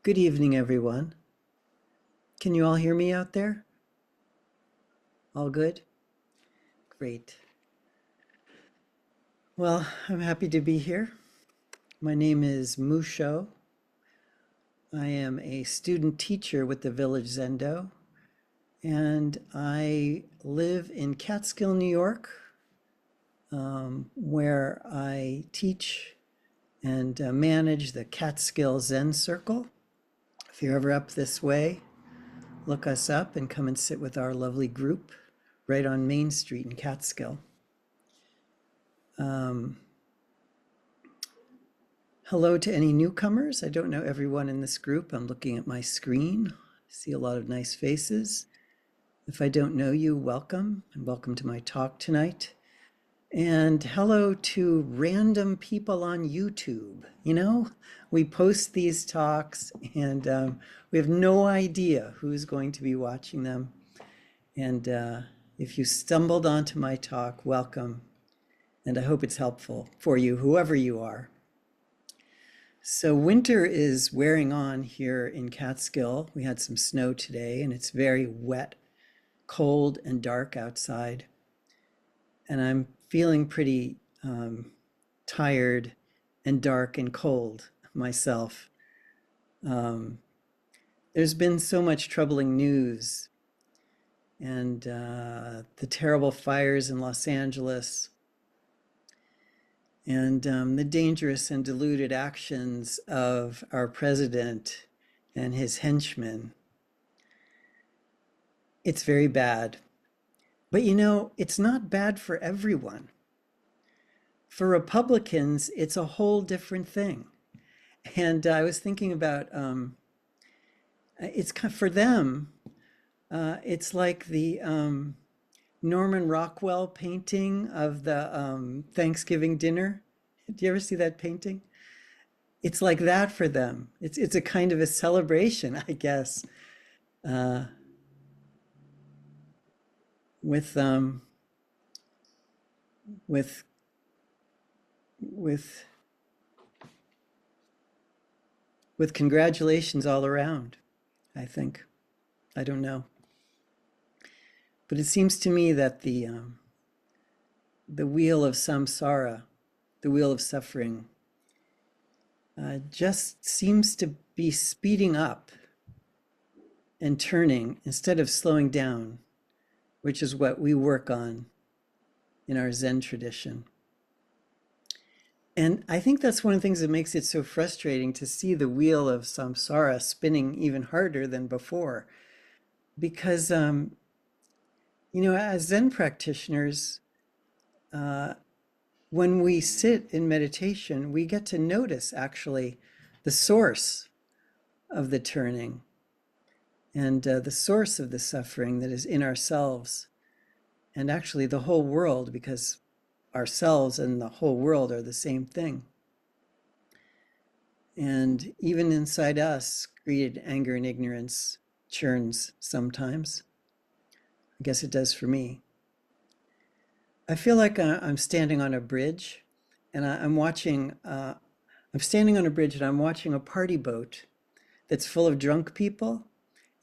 Good evening, everyone. Can you all hear me out there? All good? Great. Well, I'm happy to be here. My name is Musho. I am a student teacher with the Village Zendo, and I live in Catskill, New York, where I teach and manage the Catskill Zen Circle. If you're ever up this way, look us up and come and sit with our lovely group right on Main Street in Catskill. Hello to any newcomers. I don't know everyone in this group. I'm looking at my screen. I see a lot of nice faces. If I don't know you, welcome, and welcome to my talk tonight. And hello to random people on YouTube. You know, we post these talks and we have no idea who's going to be watching them. And if you stumbled onto my talk, welcome. And I hope it's helpful for you, whoever you are. So winter is wearing on here in Catskill. We had some snow today and it's very wet, cold and dark outside. And I'm feeling pretty tired and dark and cold myself. There's been so much troubling news and the terrible fires in Los Angeles and the dangerous and deluded actions of our president and his henchmen. It's very bad. But you know, it's not bad for everyone. For Republicans, it's a whole different thing. And I was thinking about, it's for them, it's like the Norman Rockwell painting of the Thanksgiving dinner. Do you ever see that painting? It's like that for them. It's a kind of a celebration, I guess, with congratulations all around, I think. I don't know. But it seems to me that the wheel of samsara, the wheel of suffering, just seems to be speeding up and turning instead of slowing down, which is what we work on in our Zen tradition. And I think that's one of the things that makes it so frustrating to see the wheel of samsara spinning even harder than before. Because, you know, as Zen practitioners, when we sit in meditation, we get to notice actually the source of the turning and the source of the suffering that is in ourselves and actually the whole world, because ourselves and the whole world are the same thing. And even inside us, greed, anger, and ignorance churns sometimes. I guess it does for me. I feel like I'm standing on a bridge and I'm standing on a bridge and I'm watching a party boat that's full of drunk people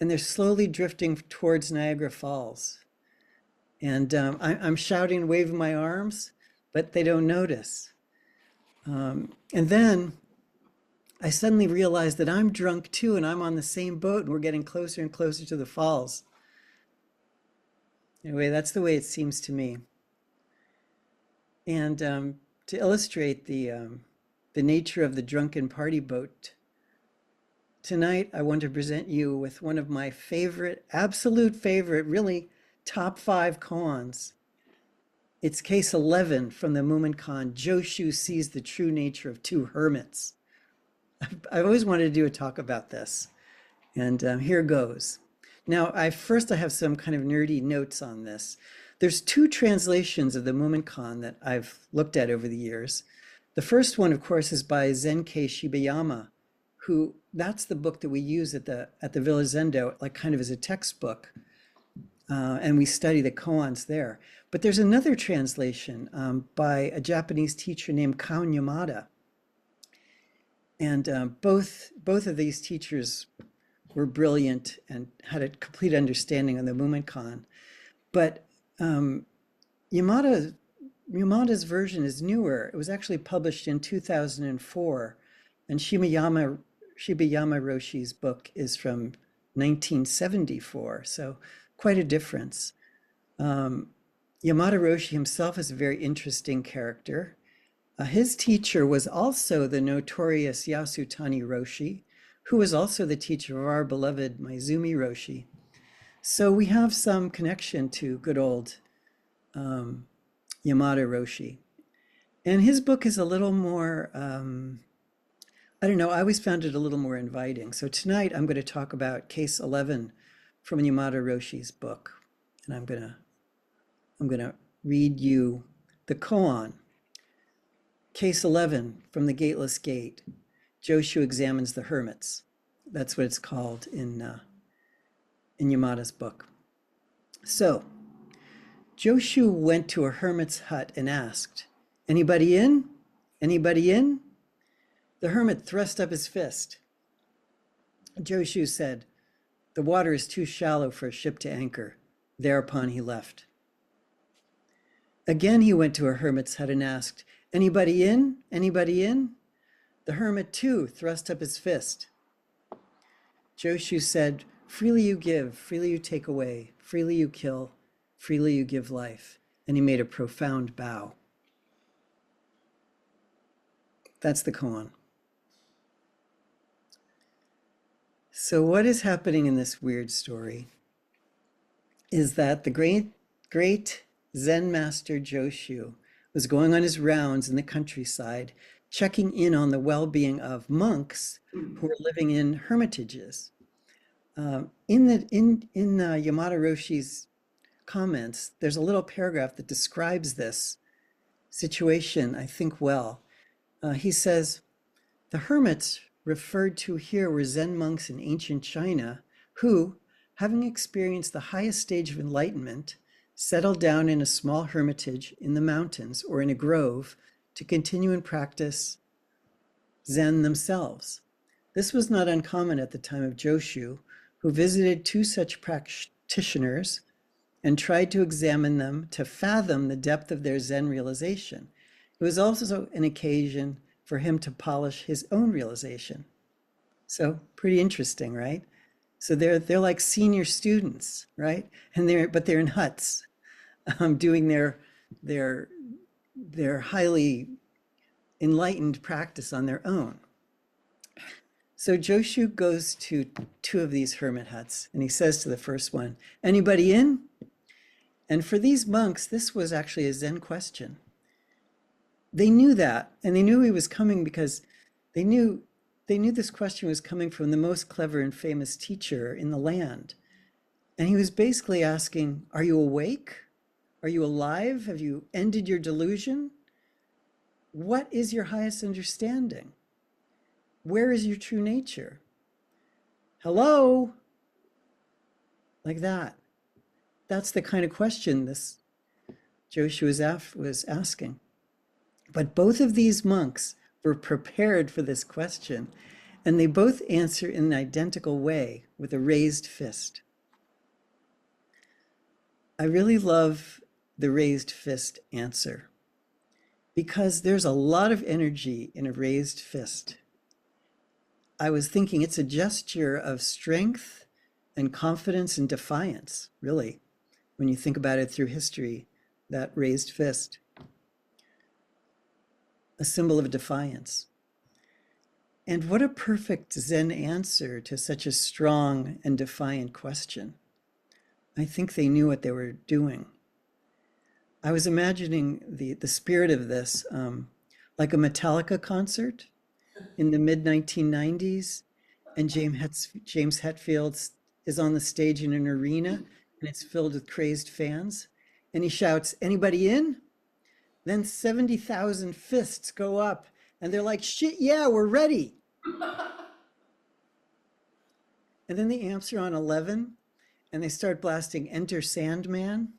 and they're slowly drifting towards Niagara Falls. And I'm shouting and waving my arms, but they don't notice. And then I suddenly realized that I'm drunk too and I'm on the same boat and we're getting closer and closer to the falls. Anyway, that's the way it seems to me. And to illustrate the nature of the drunken party boat, tonight I want to present you with one of my favorite, absolute favorite, really top 5 koans. It's case 11 from the Mumonkan. Joshu sees the true nature of 2 hermits. I've always wanted to do a talk about this, and here goes. Now, I have some kind of nerdy notes on this. There's 2 translations of the Mumonkan that I've looked at over the years. The first one, of course, is by Zenkei Shibayama, that's the book that we use at the Village Zendo, like kind of as a textbook. And we study the koans there. But there's another translation by a Japanese teacher named Kōun Yamada. And both of these teachers were brilliant and had a complete understanding of the Mumonkan. But um, Yamada, Yamada's version is newer. It was actually published in 2004, and Shibayama Roshi's book is from 1974, so quite a difference. Um, Yamada Roshi himself is a very interesting character. His teacher was also the notorious Yasutani Roshi, who was also the teacher of our beloved Maizumi Roshi. So we have some connection to good old um, Yamada Roshi. And his book is a little more, I don't know, I always found it a little more inviting. So tonight I'm going to talk about case 11 from Yamada Roshi's book. And I'm going to read you the koan. Case 11 from the Gateless Gate. Joshu examines the hermits. That's what it's called in Yamada's book. So, Joshu went to a hermit's hut and asked, "Anybody in? Anybody in?" The hermit thrust up his fist. Joshu said, "The water is too shallow for a ship to anchor." Thereupon he left. Again he went to a hermit's hut and asked, "Anybody in? Anybody in?" The hermit too thrust up his fist. Joshu said, "Freely you give, freely you take away, freely you kill, freely you give life." And he made a profound bow. That's the koan. So what is happening in this weird story is that the great Zen master Joshu was going on his rounds in the countryside, checking in on the well-being of monks who were living in hermitages. In Yamada Roshi's comments, there's a little paragraph that describes this situation, I think, well. He says, "The hermits referred to here were Zen monks in ancient China who, having experienced the highest stage of enlightenment, settled down in a small hermitage in the mountains or in a grove to continue and practice Zen themselves. This was not uncommon at the time of Joshu, who visited two such practitioners and tried to examine them to fathom the depth of their Zen realization. It was also an occasion for him to polish his own realization." So pretty interesting, right? So they're like senior students, right? And they're in huts, doing their their highly enlightened practice on their own. So Joshu goes to two of these hermit huts, and he says to the first one, "Anybody in?" And for these monks, this was actually a Zen question. They knew that, and they knew he was coming because they knew this question was coming from the most clever and famous teacher in the land. And he was basically asking, "Are you awake? Are you alive? Have you ended your delusion? What is your highest understanding? Where is your true nature? Hello?" Like that. That's the kind of question this Joshu was asking. But both of these monks were prepared for this question, and they both answer in an identical way with a raised fist. I really love the raised fist answer because there's a lot of energy in a raised fist. I was thinking it's a gesture of strength and confidence and defiance, really, when you think about it through history, that raised fist, a symbol of defiance. And what a perfect Zen answer to such a strong and defiant question. I think they knew what they were doing. I was imagining the spirit of this like a Metallica concert in the mid-1990s, and James Hetfield is on the stage in an arena, and it's filled with crazed fans, and he shouts, "Anybody in?" Then 70,000 fists go up, and they're like, "Shit, yeah, we're ready." And then the amps are on 11, and they start blasting "Enter Sandman."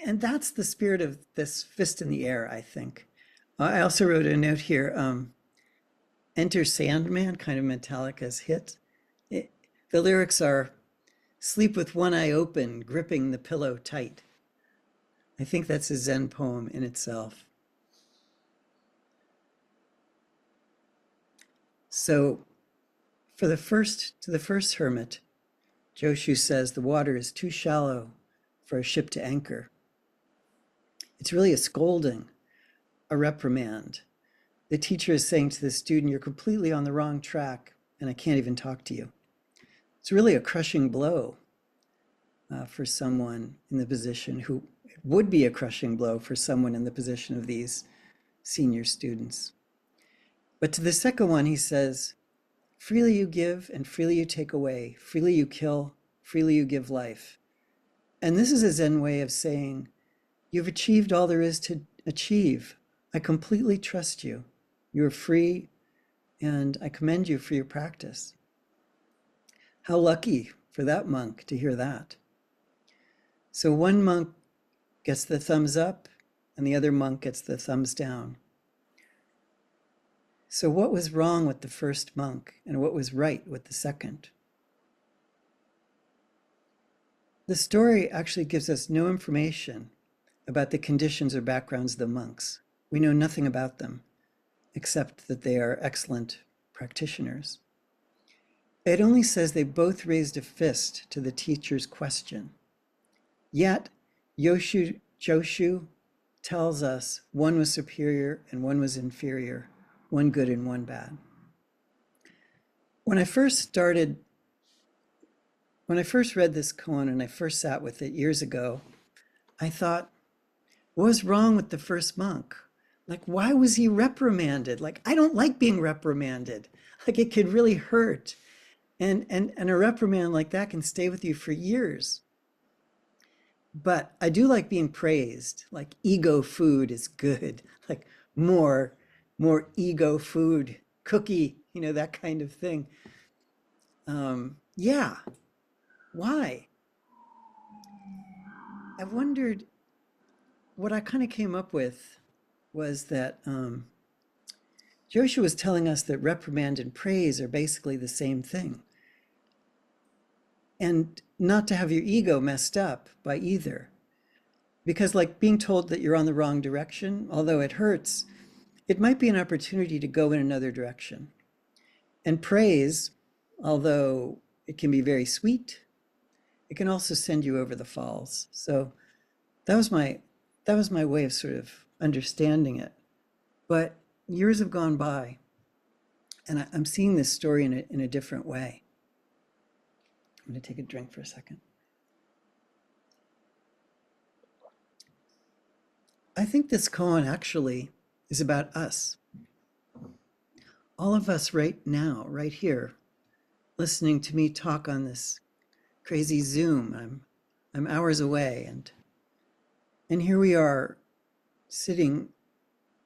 And that's the spirit of this fist in the air, I think. I also wrote a note here. Enter Sandman, kind of Metallica's hit. It, the lyrics are, sleep with one eye open, gripping the pillow tight. I think that's a Zen poem in itself. So to the first hermit, Joshu says the water is too shallow for a ship to anchor. It's really a scolding, a reprimand. The teacher is saying to the student, you're completely on the wrong track and I can't even talk to you. It's really a crushing blow for someone in the position who it would be a crushing blow for someone in the position of these senior students. But to the second one, he says, freely you give and freely you take away, freely you kill, freely you give life. And this is a Zen way of saying, you've achieved all there is to achieve. I completely trust you. You're free, and I commend you for your practice. How lucky for that monk to hear that. So one monk gets the thumbs up, and the other monk gets the thumbs down. So what was wrong with the first monk, and what was right with the second? The story actually gives us no information about the conditions or backgrounds of the monks. We know nothing about them, except that they are excellent practitioners. It only says they both raised a fist to the teacher's question. Yet, Joshu tells us one was superior and one was inferior, one good and one bad. When I first read this koan and I first sat with it years ago, I thought, what was wrong with the first monk? Like, why was he reprimanded? Like, I don't like being reprimanded. Like, it could really hurt. And a reprimand like that can stay with you for years. But I do like being praised. Like, ego food is good. Like, more ego food, cookie, that kind of thing. Yeah. Why? I wondered, what I kind of came up with was that Joshu was telling us that reprimand and praise are basically the same thing. And not to have your ego messed up by either. Because like being told that you're on the wrong direction, although it hurts, it might be an opportunity to go in another direction. And praise, although it can be very sweet, it can also send you over the falls. So that was my way of sort of understanding it. But years have gone by, and I'm seeing this story in a different way. I'm going to take a drink for a second. I think this koan actually is about us. All of us right now, right here, listening to me talk on this crazy Zoom. I'm hours away, and here we are sitting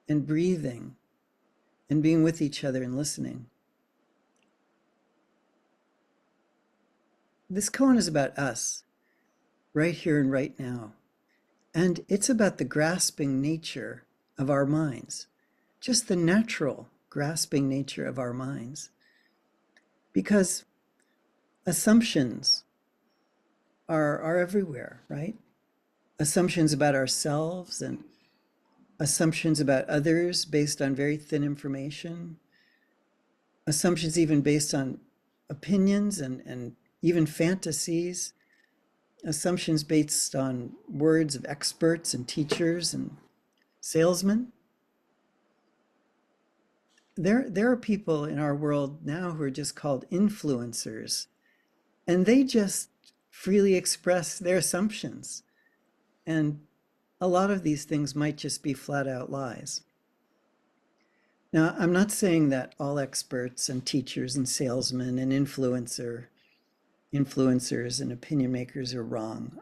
and breathing and being with each other and listening. This koan is about us, right here and right now. And it's about the grasping nature of our minds, just the natural grasping nature of our minds. Because assumptions are everywhere, right? Assumptions about ourselves and assumptions about others based on very thin information, assumptions even based on opinions and even fantasies, assumptions based on words of experts and teachers and salesmen. There are people in our world now who are just called influencers, and they just freely express their assumptions. And a lot of these things might just be flat out lies. Now, I'm not saying that all experts and teachers and salesmen and influencers and opinion makers are wrong.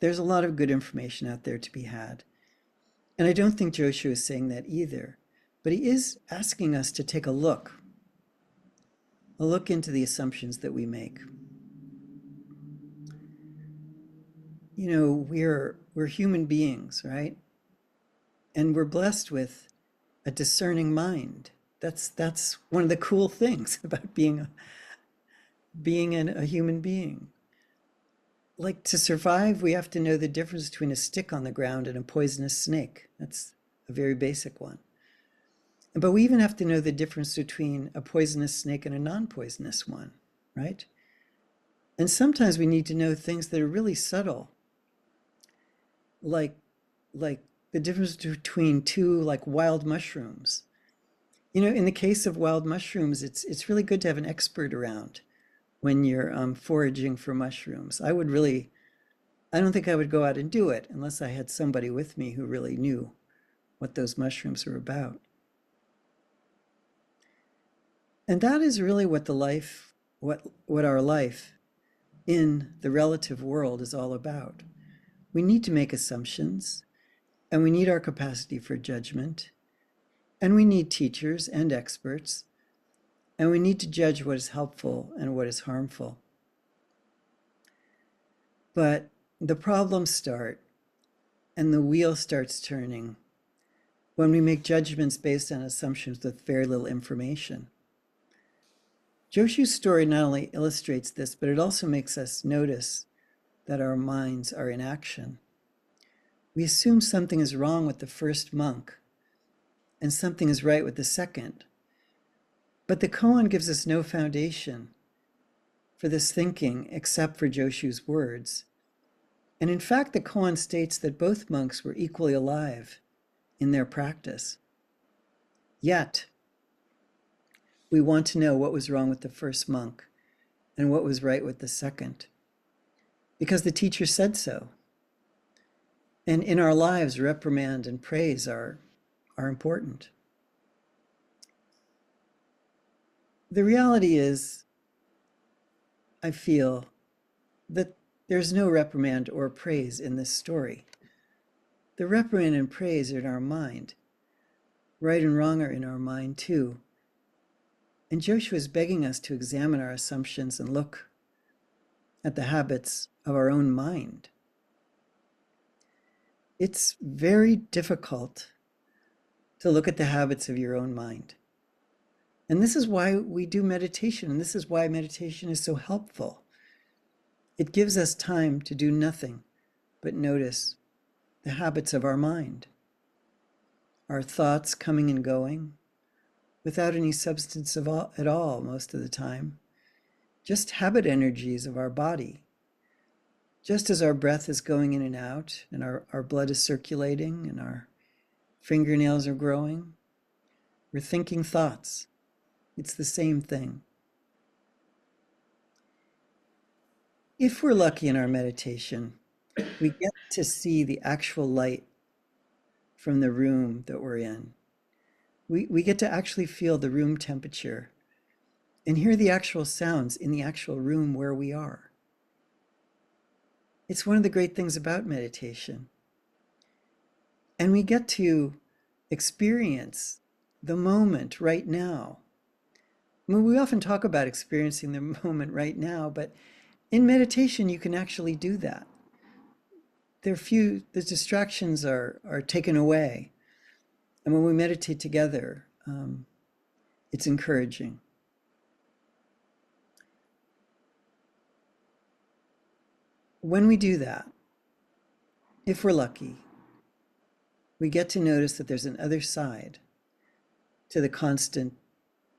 There's a lot of good information out there to be had. And I don't think Joshu is saying that either, but he is asking us to take a look into the assumptions that we make. We're human beings, right? And we're blessed with a discerning mind That's one of the cool things about being a human being. Like, to survive, we have to know the difference between a stick on the ground and a poisonous snake. That's a very basic one. But we even have to know the difference between a poisonous snake and a non-poisonous one, right? And sometimes we need to know things that are really subtle, like the difference between two like wild mushrooms. In the case of wild mushrooms, it's really good to have an expert around when you're foraging for mushrooms. I don't think I would go out and do it unless I had somebody with me who really knew what those mushrooms were about. And that is really what our life in the relative world is all about. We need to make assumptions, and we need our capacity for judgment, and we need teachers and experts, and we need to judge what is helpful and what is harmful. But the problems start and the wheel starts turning when we make judgments based on assumptions with very little information. Joshu's story not only illustrates this, but it also makes us notice that our minds are in action. We assume something is wrong with the first monk and something is right with the second. But the koan gives us no foundation for this thinking except for Joshu's words. And in fact, the koan states that both monks were equally alive in their practice. Yet, we want to know what was wrong with the first monk and what was right with the second, because the teacher said so. And in our lives, reprimand and praise are important. The reality is, I feel that there's no reprimand or praise in this story. The reprimand and praise are in our mind. Right and wrong are in our mind too. And Joshu is begging us to examine our assumptions and look at the habits of our own mind. It's very difficult to look at the habits of your own mind. And this is why we do meditation, and this is why meditation is so helpful. It gives us time to do nothing but notice the habits of our mind, our thoughts coming and going, without any substance at all most of the time, just habit energies of our body. Just as our breath is going in and out, and our blood is circulating, and our fingernails are growing, we're thinking thoughts. It's the same thing. If we're lucky in our meditation, we get to see the actual light from the room that we're in. We get to actually feel the room temperature and hear the actual sounds in the actual room where we are. It's one of the great things about meditation. And we get to experience the moment right now. I mean, we often talk about experiencing the moment right now, but in meditation, you can actually do that. The distractions are taken away. And when we meditate together, it's encouraging. When we do that, if we're lucky, we get to notice that there's an other side to the constant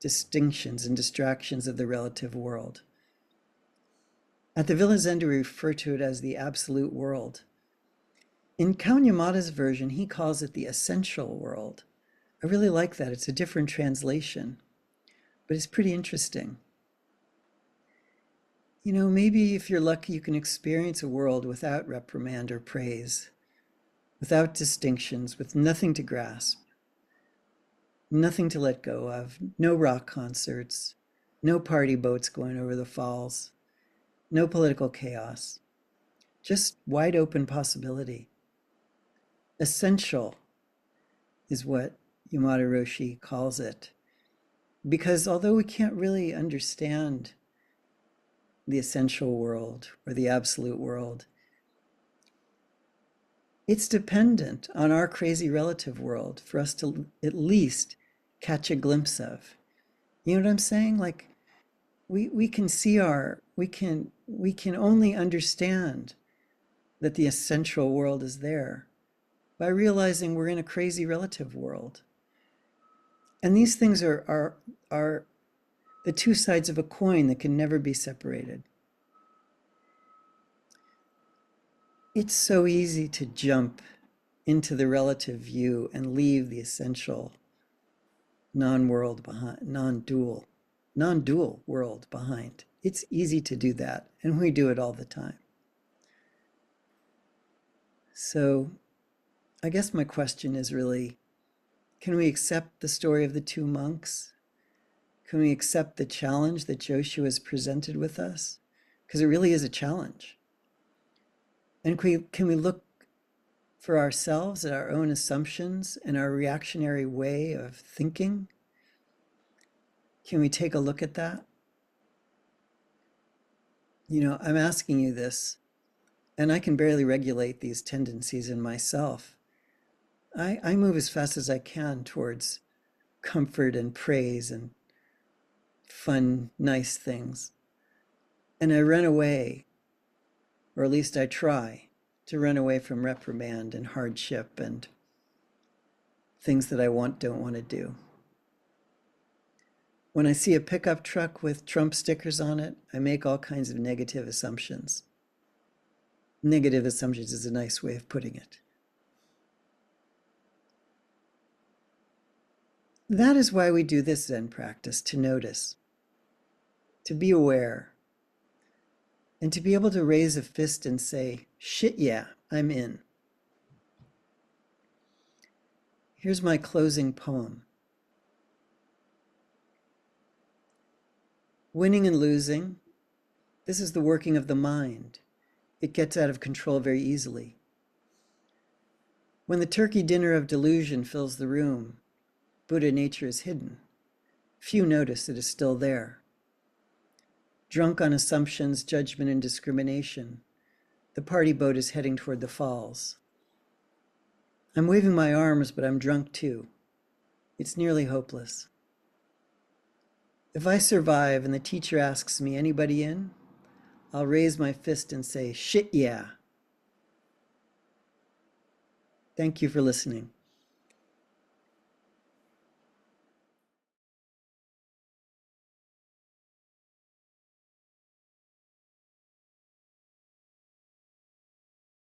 distinctions and distractions of the relative world. At the Village Zendo, we refer to it as the absolute world. In Kōun Yamada's version, he calls it the essential world. I really like that. It's a different translation, but it's pretty interesting. Maybe if you're lucky, you can experience a world without reprimand or praise, without distinctions, with nothing to grasp, nothing to let go of, no rock concerts, no party boats going over the falls, no political chaos, just wide open possibility. Essential is what Yamada Roshi calls it, because although we can't really understand the essential world or the absolute world, it's dependent on our crazy relative world for us to at least catch a glimpse of. You know what I'm saying? Like we can see we can only understand that the essential world is there by realizing we're in a crazy relative world. And these things are the two sides of a coin that can never be separated. It's so easy to jump into the relative view and leave the essential non-world behind, non-dual world behind. It's easy to do that, and we do it all the time. So I guess my question is really, can we accept the story of the two monks? Can we accept the challenge that Joshu has presented with us? Because it really is a challenge. And can we look for ourselves at our own assumptions and our reactionary way of thinking? Can we take a look at that? You know, I'm asking you this, and I can barely regulate these tendencies in myself. I move as fast as I can towards comfort and praise and fun, nice things. And I run away, or at least I try to run away from reprimand and hardship and things that I don't want to do. When I see a pickup truck with Trump stickers on it, I make all kinds of negative assumptions. Negative assumptions is a nice way of putting it. That is why we do this Zen practice, to notice, to be aware, and to be able to raise a fist and say, shit, yeah, I'm in. Here's my closing poem. Winning and losing, this is the working of the mind. It gets out of control very easily. When the turkey dinner of delusion fills the room, Buddha nature is hidden. Few notice it is still there. Drunk on assumptions, judgment, and discrimination, the party boat is heading toward the falls. I'm waving my arms, but I'm drunk too. It's nearly hopeless. If I survive and the teacher asks me, anybody in? I'll raise my fist and say, shit, yeah. Thank you for listening.